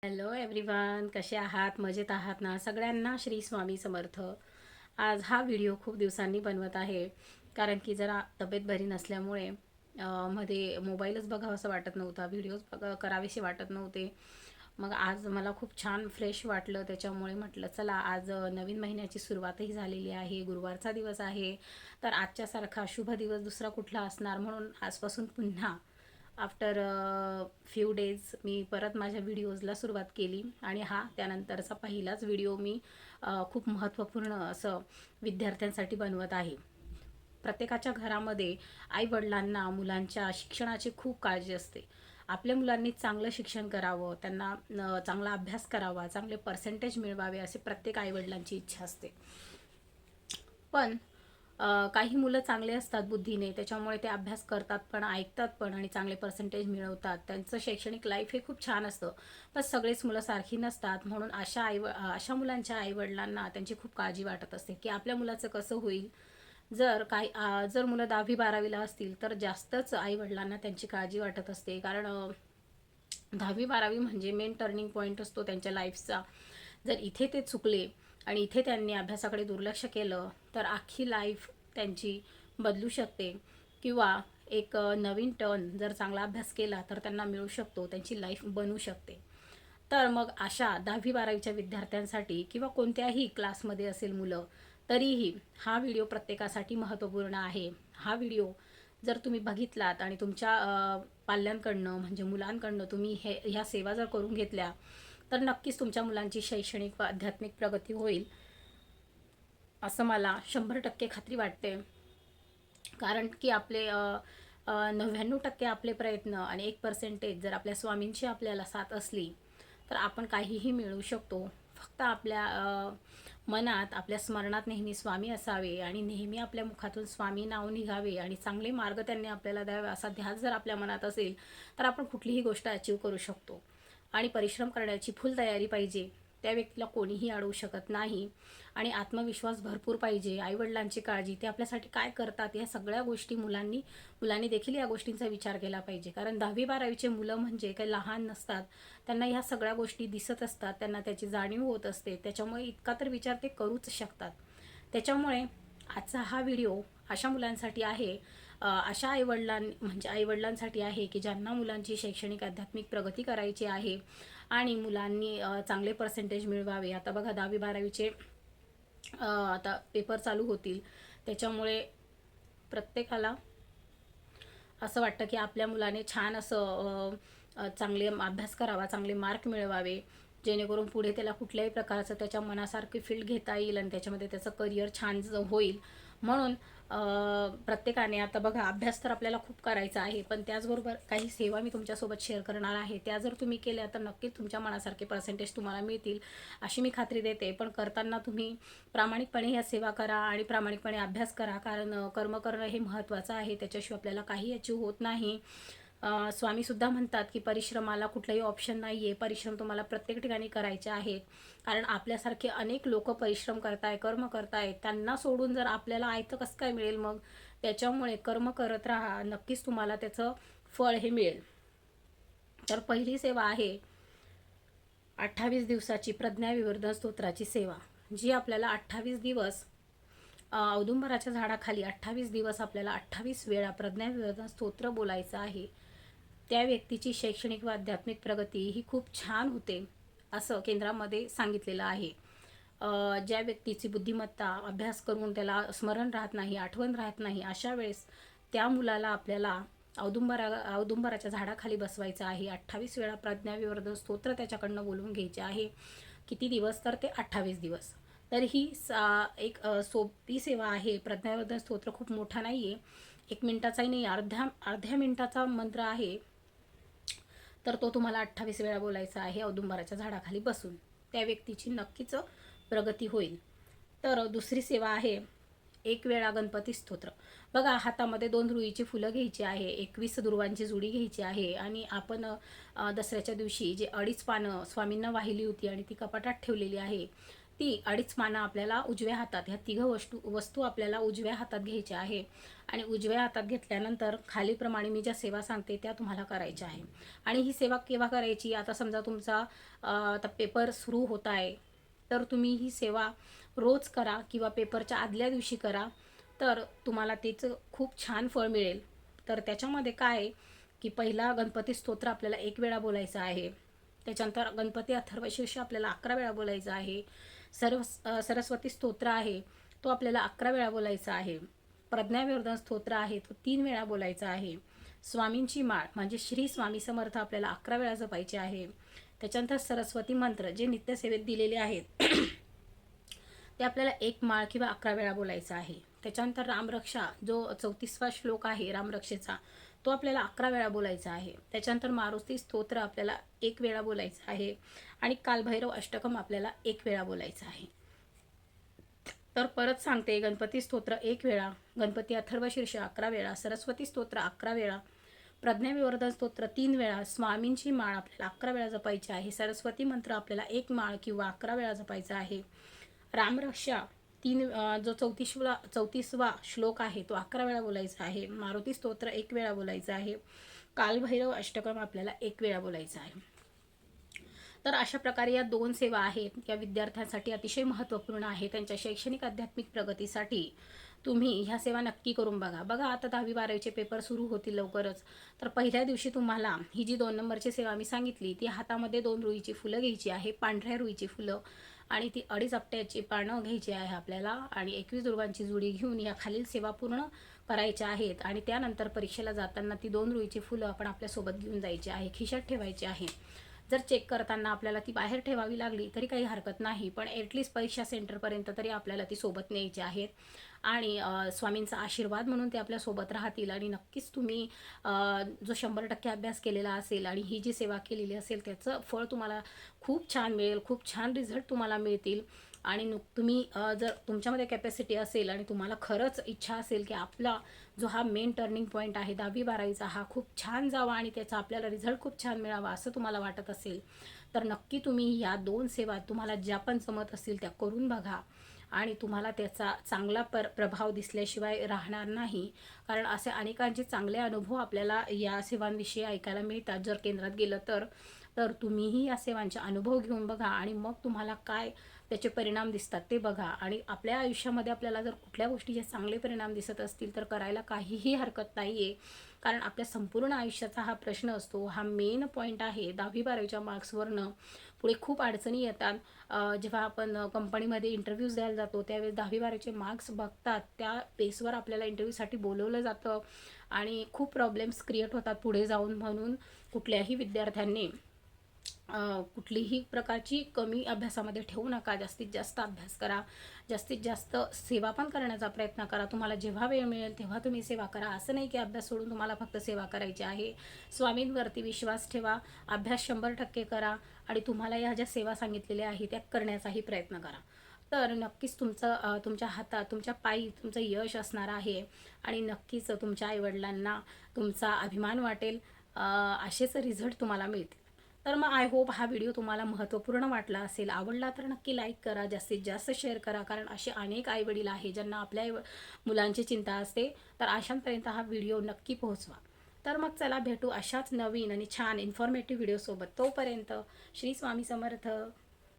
Hello everyone, कसे आहात? मजेत आहात ना? सगळ्यांना श्री स्वामी समर्थ. आज हा व्हिडिओ खूप दिवसांनी बनवत आहे, कारण की जरा तब्येत बरी नसल्यामुळे मध्ये मोबाईलच बघावंसं वाटत नव्हता, व्हिडिओज करावेसे वाटत नव्हते. मग आज मला खूप छान फ्रेश वाटलं, त्याच्यामुळे म्हटलं चला आज नवीन महिन्याची सुरुवातही झालेली आहे, गुरुवारचा दिवस आहे. तर आजच्यासारखा शुभ दिवस दुसरा कुठला असणार, म्हणून आजपासून पुन्हा आफ्टर फ्यू डेज मी परत माझ्या व्हिडिओजला सुरुवात केली. आणि हा त्यानंतरचा पहिलाच व्हिडिओ मी खूप महत्त्वपूर्ण असं विद्यार्थ्यांसाठी बनवत आहे. प्रत्येकाच्या घरामध्ये आईवडिलांना मुलांच्या शिक्षणाची खूप काळजी असते. आपल्या मुलांनी चांगलं शिक्षण करावं, त्यांना चांगला अभ्यास करावा, चांगले पर्सेंटेज मिळवावे असे प्रत्येक आईवडिलांची इच्छा असते. पण काही मुलं चांगले असतात बुद्धीने, त्याच्यामुळे ते अभ्यास करतात पण, ऐकतात पण आणि चांगले पर्सेंटेज मिळवतात. त्यांचं शैक्षणिक लाईफ हे खूप छान असतं. पण सगळेच मुलं सारखी नसतात, म्हणून अशा मुलांच्या आईवडिलांना त्यांची खूप काळजी वाटत असते की आपल्या मुलाचं कसं होईल. जर मुलं 10वी-12वीला असतील तर जास्तच आईवडिलांना त्यांची काळजी वाटत असते, कारण 10वी-12वी म्हणजे मेन टर्निंग पॉईंट असतो त्यांच्या लाईफचा. जर इथे ते चुकले आणि इथे त्यांनी अभ्यासाकडे दुर्लक्ष केलं तर अख्खी लाईफ त्यांची बदलू शकते. किंवा एक नवीन टर्न जर चांगला अभ्यास केला तर त्यांना मिळू शकतो, त्यांची लाईफ बनू शकते. तर मग अशा 10वी-12वीच्या विद्यार्थ्यांसाठी किंवा कोणत्याही क्लासमध्ये असेल मुलं, तरीही हा व्हिडिओ प्रत्येकासाठी महत्त्वपूर्ण आहे. हा व्हिडिओ जर तुम्ही बघितलात आणि तुमच्या पाल्यांकडनं म्हणजे मुलांकडनं तुम्ही ह्या सेवा जर करून घेतल्या तर नक्कीच तुमच्या मुलांची शैक्षणिक व आध्यात्मिक प्रगती होईल, असं मला 100% खात्री वाटते. कारण की आपले 99% आपले प्रयत्न आणि 1% जर आपल्या स्वामींची आपल्याला साथ असली तर आपण काहीही मिळवू शकतो. फक्त आपल्या मनात, आपल्या स्मरणात नेहमी स्वामी असावे आणि नेहमी आपल्या मुखातून स्वामी नाव निघावे आणि चांगले मार्ग त्यांनी आपल्याला द्यावे असा ध्यास जर आपल्या मनात असेल तर आपण कुठलीही गोष्ट अचीव करू शकतो. आणि परिश्रम करण्याची फुल तयारी पाहिजे, त्या व्यक्तीला कोणीही अडवू शकत नाही. आणि आत्मविश्वास भरपूर पाहिजे, आईवडिलांची काळजी, ते आपल्यासाठी काय करतात या सगळ्या गोष्टी मुलांनी देखील या गोष्टींचा विचार केला पाहिजे. कारण 10वी-12वीचे मुलं म्हणजे काही लहान नसतात, त्यांना ह्या सगळ्या गोष्टी दिसत असतात, त्यांना त्याची जाणीव होत असते, त्याच्यामुळे इतका तर विचार ते करूच शकतात. त्याच्यामुळे आजचा हा व्हिडिओ अशा मुलांसाठी आहे, अशा आईवडिलांसाठी आहे की ज्यांना मुलांची शैक्षणिक आध्यात्मिक प्रगती करायची आहे आणि मुलांनी चांगले पर्सेंटेज मिळवावे. आता बघा 10वी-12वीचे आता पेपर चालू होतील, त्याच्यामुळे प्रत्येकाला असं वाटतं की आपल्या मुलाने छान असं चांगले अभ्यास करावा, चांगले मार्क मिळवावे, जेणेकरून पुढे त्याला कुठल्याही प्रकारचं त्याच्या मनासारखी फील्ड घेता येईल आणि त्याच्यामध्ये त्याचं करिअर छान होईल. म्हणून प्रत्येकाने आता बघा, अभ्यास तर आपल्याला खूप करायचा आहे, पण त्याचबरोबर काही सेवा मी तुमच्यासोबत शेअर करणार आहे. त्या जर तुम्ही केल्या तर नक्कीच तुमच्या मनासारखे पर्सेंटेज तुम्हाला मिळतील अशी मी खात्री देते. पण करताना तुम्ही प्रामाणिकपणे ह्या सेवा करा आणि प्रामाणिकपणे अभ्यास करा, कारण कर्म करणं हे महत्त्वाचं आहे, त्याच्याशिवाय आपल्याला काही अचीव होत नाही. स्वामीसुद्धा म्हणतात की परिश्रमाला कुठलाही ऑप्शन नाही आहे, परिश्रम तुम्हाला प्रत्येक ठिकाणी करायचे आहेत. कारण आपल्यासारखे अनेक लोक परिश्रम करताय, कर्म करतायत, त्यांना सोडून जर आपल्याला आयतं कसं काय मिळेल मग. त्याच्यामुळे कर्म करत राहा, नक्कीच तुम्हाला त्याचं फळ हे मिळेल. तर पहिली सेवा आहे 28 दिवसाची प्रज्ञाविवर्धन स्तोत्राची सेवा, जी आपल्याला 28 दिवस औदुंबराच्या झाडाखाली 28 दिवस आपल्याला 28 वेळा प्रज्ञाविवर्धन स्तोत्र बोलायचं आहे. त्या व्यक्तीची शैक्षणिक व आध्यात्मिक प्रगती ही खूप छान होते असं केंद्रामध्ये सांगितलेलं आहे. ज्या व्यक्तीची बुद्धिमत्ता, अभ्यास करून त्याला स्मरण राहत नाही, आठवण राहत नाही, अशा वेळेस त्या मुलाला आपल्याला औदुंबराच्या झाडाखाली बसवायचं आहे. 28 वेळा प्रज्ञाविवर्धन स्तोत्र त्याच्याकडनं बोलून घ्यायचे आहे. किती दिवस? तर ते 28 दिवस. तर ही एक सोपी सेवा आहे. प्रज्ञाविवर्धन स्तोत्र खूप मोठा नाही आहे, 1 मिनिटाचाही नाही, अर्ध्या मिनिटाचा मंत्र आहे. तर तो तुम्हाला 28 वेळा बोलायचा आहे औदुंबराच्या झाडाखाली बसून. त्या व्यक्तीची नक्कीच प्रगती होईल. तर दुसरी सेवा आहे 1 वेळा गणपती स्तोत्र. बघा, हातामध्ये 2 रुईची फुलं घ्यायची आहे, 21 दुर्वांची जुडी घ्यायची आहे आणि आपण दसऱ्याच्या दिवशी जे 2.5 पानं स्वामींना वाहिली होती आणि ती कपाटात ठेवलेली आहे, ती 2.5 माना आपल्याला उजव्या हातात, ह्या तिघ वस्तू आपल्याला उजव्या हातात घ्यायच्या आहे आणि उजव्या हातात घेतल्यानंतर खालीप्रमाणे मी ज्या सेवा सांगते त्या तुम्हाला करायच्या आहे. आणि ही सेवा केव्हा करायची, आता समजा तुमचा आता पेपर सुरू होत आहे तर तुम्ही ही सेवा रोज करा किंवा पेपरच्या आदल्या दिवशी करा, तर तुम्हाला त्याचं खूप छान फळ मिळेल. तर त्याच्यामध्ये काय आहे की पहिला गणपती स्तोत्र आपल्याला 1 वेळा बोलायचं आहे. त्याच्यानंतर गणपती अथर्वशीर्ष आपल्याला 11 वेळा बोलायचं आहे. सरस्वती स्तोत्र आहे तो आपल्याला 11 वेळा बोलायचा आहे. प्रज्ञाविवर्धन स्तोत्र आहे तो 3 वेळा बोलायचा आहे. स्वामींची माळ म्हणजे श्री स्वामी समर्थ आपल्याला 11 वेळा जपायचे आहे. त्याच्यानंतर सरस्वती मंत्र जे नित्यसेवेत दिलेले आहेत ते आपल्याला 1 माळ किंवा 11 वेळा बोलायचा आहे. त्याच्यानंतर रामरक्षा जो 34वा श्लोक आहे रामरक्षेचा तो आपल्याला 11 वेळा बोलायचा आहे. त्याच्यानंतर मारुती स्तोत्र आपल्याला 1 वेळा बोलायचं आहे आणि कालभैरव अष्टकम आपल्याला 1 वेळा बोलायचं आहे. तर परत सांगते, गणपती स्तोत्र 1 वेळा, गणपती अथर्वशीर्ष 11 वेळा, सरस्वती स्तोत्र 11 वेळा, प्रज्ञाविवर्धन स्तोत्र 3 वेळा, स्वामींची माळ आपल्याला 11 वेळा जपायची आहे, सरस्वती मंत्र आपल्याला 1 माळ किंवा 11 वेळा जपायचा आहे, रामरक्षा जो 34वा श्लोक आहे तो 11 वेळा बोलायचा आहे, मारुती स्तोत्र 1 वेळा बोलायचं आहे, कालभैरव अष्टकम आपल्याला 1 वेळा बोलायचं आहे. तर अशा प्रकारे या 2 सेवा आहेत या विद्यार्थ्यांसाठी अतिशय महत्त्वपूर्ण आहे. त्यांच्या शैक्षणिक आध्यात्मिक प्रगतीसाठी तुम्ही ह्या सेवा नक्की करून बघा. आता 10वी-12वीचे पेपर सुरू होतील लवकरच. तर पहिल्या दिवशी तुम्हाला ही जी 2 नंबरची सेवा मी सांगितली ती हातामध्ये 2 रुईची फुलं घ्यायची आहे, पांढऱ्या रुईची फुलं, आणि ती 2.5 आपट्याची पानं घ्यायची आहे आपल्याला आणि 21 दुर्वांची जुडी घेऊन या खालील सेवा पूर्ण करायच्या आहेत. आणि त्यानंतर परीक्षेला जाताना ती 2 रुईची फुलं आपण आपल्यासोबत घेऊन जायची आहे, खिशात ठेवायची आहे. जर चेक करताना आपल्याला ती बाहेर ठेवावी लागली तरी काही हरकत नाही, पण ॲटलिस्ट परीक्षा सेंटरपर्यंत तरी आपल्याला ती सोबत न्यायची आहेत. आणि स्वामींचा आशीर्वाद म्हणून ते आपल्यासोबत राहतील आणि नक्कीच तुम्ही जो 100% अभ्यास केलेला असेल आणि ही जी सेवा केलेली असेल त्याचं फळ तुम्हाला खूप छान मिळेल, खूप छान रिझल्ट तुम्हाला मिळतील. आणि तुम्ही जर तुमच्यामध्ये कॅपॅसिटी असेल आणि तुम्हाला खरंच इच्छा असेल की आपला जो हा मेन टर्निंग पॉईंट आहे 10वी-12वीचा हा खूप छान जावा आणि त्याचा आपल्याला रिझल्ट खूप छान मिळावा असं तुम्हाला वाटत असेल, तर नक्की तुम्ही या 2 सेवा तुम्हाला ज्या पण जमत असतील त्या करून बघा आणि तुम्हाला त्याचा चांगला प्रभाव दिसल्याशिवाय राहणार नाही. कारण असे अनेकांचे चांगले अनुभव आपल्याला या सेवांविषयी ऐकायला मिळतात जर केंद्रात गेलं तर तुम्हीही या सेवांचे अनुभव घेऊन बघा आणि मग तुम्हाला काय त्याचे परिणाम दिसतात ते बघा. आणि आपल्या आयुष्यामध्ये आपल्याला जर कुठल्या गोष्टीचे चांगले परिणाम दिसत असतील तर करायला काहीही हरकत नाही आहे. कारण आपल्या संपूर्ण आयुष्याचा हा प्रश्न असतो, हा मेन पॉईंट आहे. 10वी-12वीच्या मार्क्सवरनं पुढे खूप अडचणी येतात. जेव्हा आपण कंपनीमध्ये इंटरव्ह्यूज द्यायला जातो त्यावेळेस 10वी-12वीचे मार्क्स बघतात, त्या बेसवर आपल्याला इंटरव्ह्यूसाठी बोलवलं जातं आणि खूप प्रॉब्लेम्स क्रिएट होतात पुढे जाऊन. म्हणून कुठल्याही विद्यार्थ्यांनी कुठलीही प्रकारची कमी अभ्यासामध्ये ठेवू नका. जास्तीत जास्त अभ्यास करा, जास्तीत जास्त सेवा पण करण्याचा प्रयत्न करा. तुम्हाला जेव्हा वेळ मिळेल तेव्हा तुम्ही सेवा करा. असं नाही की अभ्यास सोडून तुम्हाला फक्त सेवा करायची आहे. स्वामींवरती विश्वास ठेवा, अभ्यास 100% करा आणि तुम्हाला या ज्या सेवा सांगितलेल्या आहेत त्या करण्याचाही प्रयत्न करा. तर नक्कीच तुमच्या हातात, तुमच्या पायी तुमचं यश असणार आहे आणि नक्कीच तुमच्या आईवडिलांना तुमचा अभिमान वाटेल, असेच रिझल्ट तुम्हाला मिळतील. तर मग आय होप हा व्हिडिओ तुम्हाला महत्त्वपूर्ण वाटला असेल. आवडला तर नक्की लाईक करा, जास्तीत जास्त शेअर करा. कारण असे अनेक आईवडील आहे ज्यांना आपल्या मुलांची चिंता असते, तर अशांपर्यंत हा व्हिडिओ नक्की पोहोचवा. तर मग चला भेटू अशाच नवीन आणि छान इन्फॉर्मेटिव्ह व्हिडिओसोबत. तोपर्यंत श्री स्वामी समर्थ.